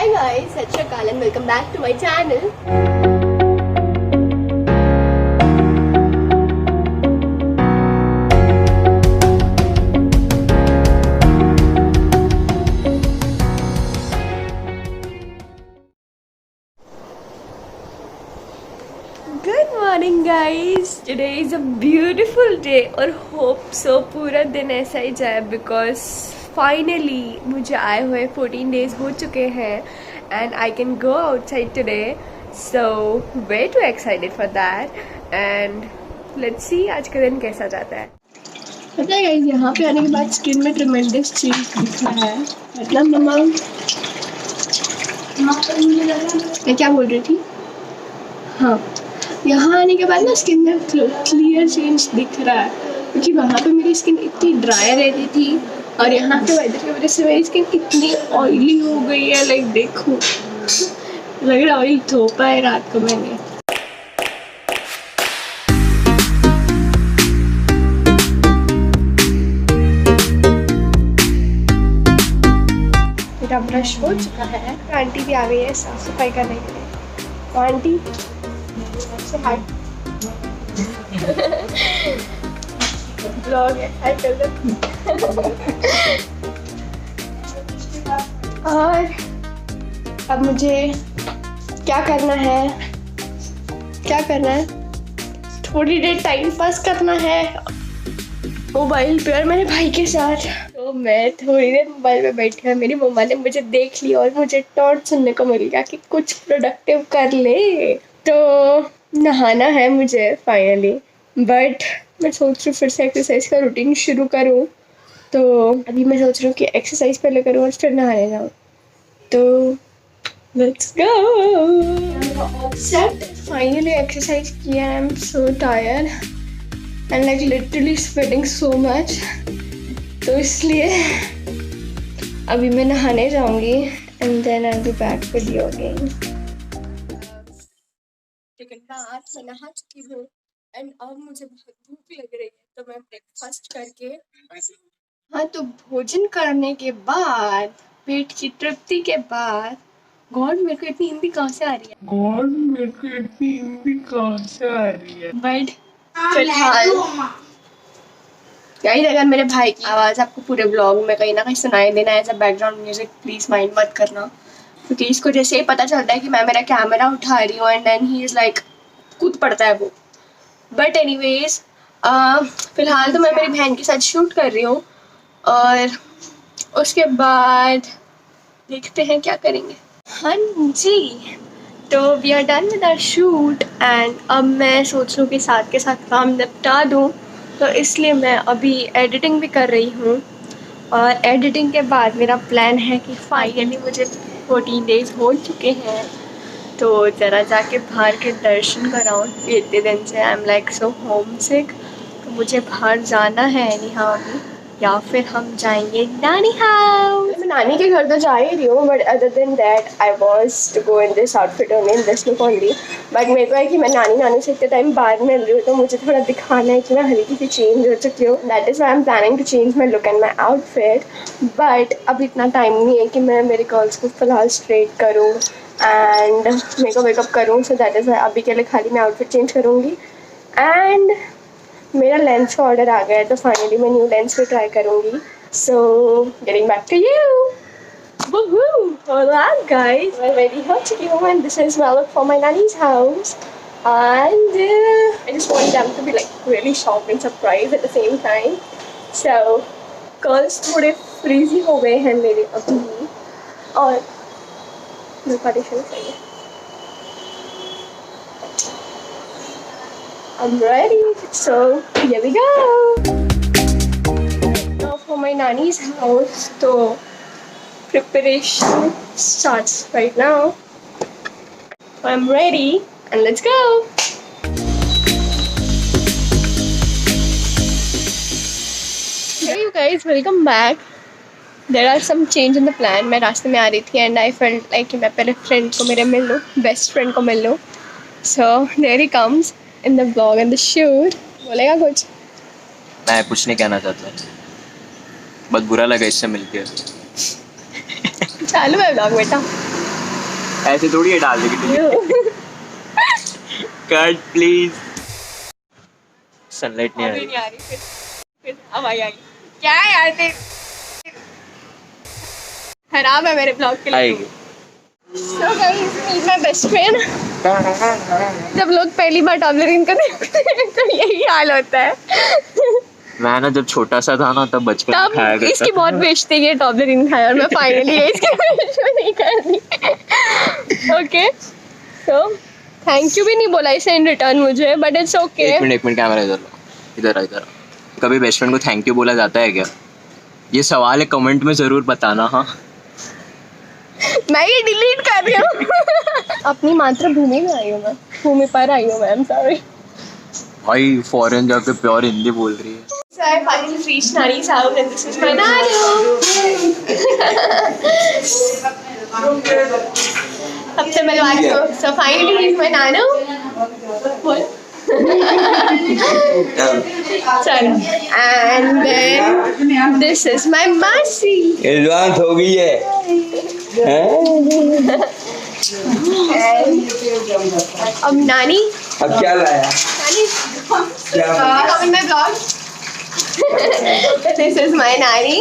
Hi guys, Sat Shri Akal and welcome back to my channel. Good morning guys. Today is a beautiful day और hope so पूरा दिन ऐसा ही जाए because finally मुझे आए हुए 14 days हो चुके हैं and I can go outside today. So way too excited for that and let's see आज का दिन कैसा जाता है. पता है गाइस यहाँ पे आने के बाद स्किन में ट्रेमेंडस चेंज दिख रहा है. मतलब मम्मा मैं क्या बोल रही थी? हाँ, यहाँ आने के बाद ना स्किन में क्लियर चेंज दिख रहा है क्योंकि वहाँ पे मेरी स्किन इतनी ड्राई रहती थी और यहाँ पे वेदर की वजह से मेरी स्किन इतनी ऑयली हो गई है. लाइक देखो लग रहा है ऑयल थोपा है रात को मैंने. मेरा ब्रश हो चुका है. आंटी भी आ गई है साफ सफाई करने के लिए. तो आंटी से हाय ब्लॉग है हाय कर दो. और अब मुझे क्या करना है थोड़ी देर टाइम पास करना है मोबाइल पे और मेरे भाई के साथ. तो मैं थोड़ी देर मोबाइल पे बैठी हूँ. मेरी मम्मा ने मुझे देख लिया और मुझे टॉर्च सुनने को मिल गया कि कुछ प्रोडक्टिव कर ले. तो नहाना है मुझे फाइनली बट मैं सोच रही हूँ फिर से एक्सरसाइज का रूटीन शुरू करूँ. तो अभी मैं सोच रही हूँ कि एक्सरसाइज पहले करूँ और फिर नहाने जाऊँ. तो let's go. Set finally exercise किया. I am so tired and like literally sweating so much. तो इसलिए अभी मैं नहाने जाऊँगी and then I will be back with you again. आज मैं नहा चुकी हूँ एंड अब मुझे बहुत भूख लग रही है तो मैं ब्रेकफास्ट करके हाँ तो भोजन करने के बाद पेट की तृप्ति के बाद गॉड मेरे को इतनी हिंदी कहाँ से आ रही है बट फिलहाल गाइस अगर मेरे भाई की आवाज़ आपको पूरे ब्लॉग में कहीं ना कहीं सुनाई देना as a background music please mind मत करना क्योंकि इसको जैसे ही पता चलता है कि मैं मेरा कैमरा उठा रही हूँ and then he is like कूद पड़ता है वो. बट एनीवेज फ़िलहाल तो मैं मेरी बहन के साथ शूट कर रही हूँ और उसके बाद देखते हैं क्या करेंगे. हाँ जी तो we are done with our shoot and अब मैं सोच रही हूँ कि साथ के साथ काम निपटा दूँ. तो इसलिए मैं अभी एडिटिंग भी कर रही हूँ और एडिटिंग के बाद मेरा प्लान है कि फाइनली मुझे 14 डेज़ हो चुके हैं तो ज़रा जाके बाहर के दर्शन कराऊँ. इतने दिन से I am like so homesick. तो मुझे बाहर जाना है एनी हाउ अभी या फिर हम जाएंगे नानी हाउस. मैं नानी के घर तो जा ही रही हूँ but other than that I was to go in this outfit only in this look only. But मेरे को है कि मैं नानी से इतने टाइम बाद मिल रही हूँ तो मुझे थोड़ा दिखाना है कि मैं हल्की सी चेंज हो चुकी हूँ. That is why I am planning to change my look and my outfit. But अब इतना टाइम नहीं है कि मैं मेरे कर्ल्स को फ़िलहाल स्ट्रेट करूँ एंड मेकअप करूँ. सो दैट इज़ अभी के लिए खाली मैं आउटफिट चेंज करूँगी एंड मेरा लेंस का ऑर्डर आ गया है तो फाइनली मैं न्यू लेंस पे ट्राई करूँगी. So getting back to you. Woohoo! Hola guys! मैं ready हो चुकी हूँ and this is my look for my nanny's house and I just want them to be like really shocked and surprised at the same time. So curls थोड़े frizzy हो गए हैं मेरे अभी और मेरे पार्टीशन सही है. I'm ready. So here we go. Now for my nanny's house. So preparation starts right now. I'm ready and let's go. Hey you guys, welcome back. There are some change in the plan. मैं रास्ते में आ रही थी and I felt like कि मैं पहले friend को मेरे मिल लूँ, बेस्ट फ्रेंड को मिल लूँ. So there he comes in the vlog and the shoot. बोलेगा कुछ? मैं कुछ नहीं कहना चाहता, बहुत बुरा लगा इससे मिलके. चालू है vlog बेटा. ऐसे थोड़ी है डाल देगी। Cut please. सनलाइट नहीं आ अभी रही। नहीं आ रही, फिर अब आई आई। क्या है यार तेरे, खराब है मेरे ब्लॉग के लिए। आएगी। So guys, meet my best friend. जब लोग पहली बार टॉबलरिंग करते हैं तो यही हाल होता है। मैं ना जब छोटा सा था ना तब बचपन में खाया तब करता इसकी बहुत बेइज्जती है, टॉबलरिंग खाया और मैं फाइनली इसकी बेइज्जती नहीं कर रही। ओके, सो थैंक यू भी नहीं बोला इसे इन रिटर्न मुझे, बट इट्स ओके। एक मिनट कैमरा इधर लो, इधर आ। कभी बेस्ट फ्रेंड को थैंक यू बोला जाता है क्या? ये सवाल है, कमेंट में जरूर बताना। हाँ, मैं ये डिलीट कर रही हूँ। अपनी मातृभूमि में आई हूँ मैं, भूमि पर आई हूँ मैं, आई एम सॉरी। भाई फॉरेन जाके प्योर हिंदी बोल रही है। So I finally reached Nani's house and this is my Nanu. सबसे मिलवा दो। So finally he's my Nanu. बोल। चलो, and then this is my Masi. Advance हो गई है हैं? अब नानी, अब क्या लाया? नानी, क्या come in my vlog. This is my Nani.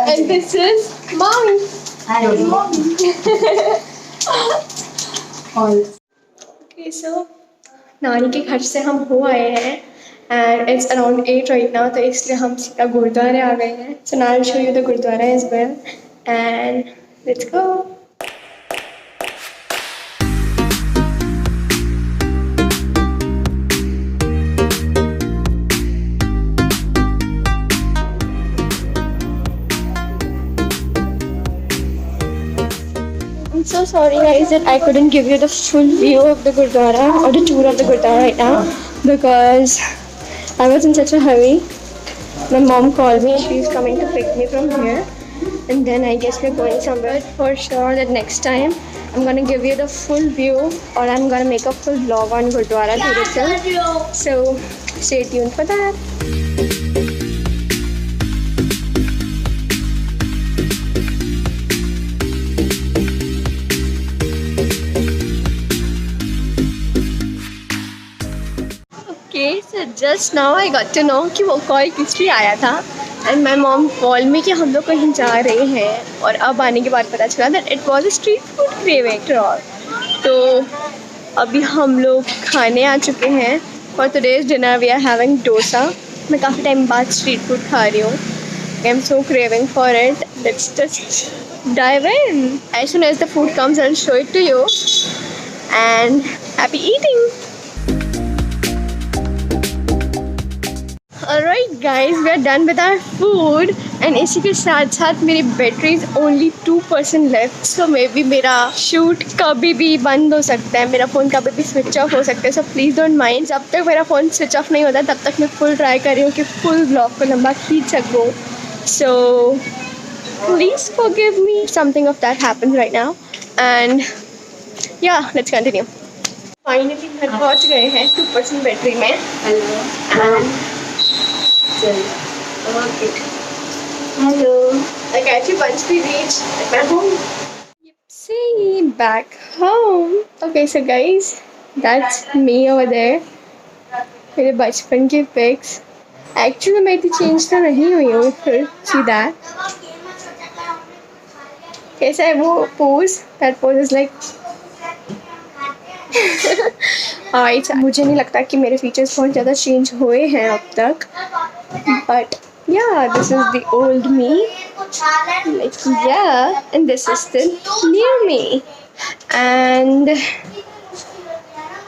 And this is Mommy. Okay, so नानी के घर से हम हो आए हैं and it's around 8 right now, तो इसलिए हम सीधा गुरुद्वारे आ गए हैं. So now I'll show you the gurdwara as well and let's go. I'm so sorry guys that I couldn't give you the full view of the Gurdwara or the tour of the Gurdwara right now because I was in such a hurry. My mom called me, she's coming to pick me from here and then I guess we're going somewhere. For sure that next time I'm gonna give you the full view or I'm gonna make a full vlog on Gurdwara tourism. So stay tuned for that. Okay, so just now I got to know कि वो call किस लिए आया था and my mom called me कि हम लोग कहीं जा रहे हैं और अब आने के बाद पता चला that it was a street food craving after all. तो अभी हम लोग खाने आ चुके हैं. For today's dinner we are having dosa. मैं काफ़ी टाइम बाद street food खा रही हूँ. I'm so craving for it. Let's just dive in. As soon as the food comes I'll show it to you and happy eating. Alright guys, we are done with our food and इसी के साथ साथ मेरी battery is only 2% left, so maybe मेरा shoot कभी भी बंद हो सकता है, मेरा फ़ोन कभी भी स्विच ऑफ हो सकता है. so please don't mind. जब तक मेरा फ़ोन स्विच ऑफ नहीं होता तब तक मैं फुल ट्राई कर रही हूँ कि फुल ब्लॉग को लंबा खींच सकूँ. so please forgive me something of that happens right now and yeah, let's continue. Finally घर पहुँच गए हैं 2% बैटरी में. and okay. Hello. Like actually once we reach my home. See, back home. Okay, so guys, that's me over there. मेरे बचपन के pics. Actually मैं इतनी change तो नहीं हुई हूँ फिर. See that? कैसा है वो pose? That pose is like. Alright, मुझे नहीं लगता कि मेरे features बहुत ज़्यादा change हुए हैं अब तक. But yeah, this is the old me. Like yeah, and this is the new me. And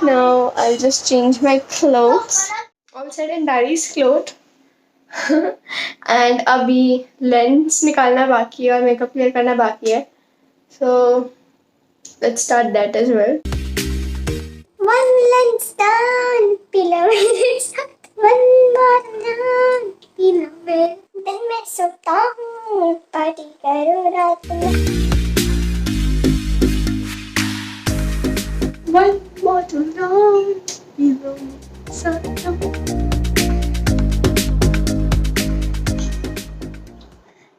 now I'll just change my clothes. All set in Daddy's clothes. And अभी lens निकालना बाकी है और makeup clear करना बाकी है. So let's start that as well. One lens done, beloved. One more done, beloved. दिन में सोता हूँ, पार्टी करो रात में. One more to long, below sun.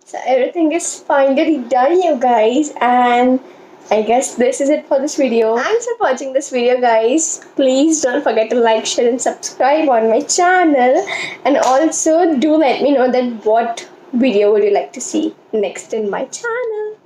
So everything is finally done, you guys, and I guess this is it for this video. Thanks for watching this video, guys. Please don't forget to like, share and subscribe on my channel, and also do let me know that what video would you like to see next in my channel.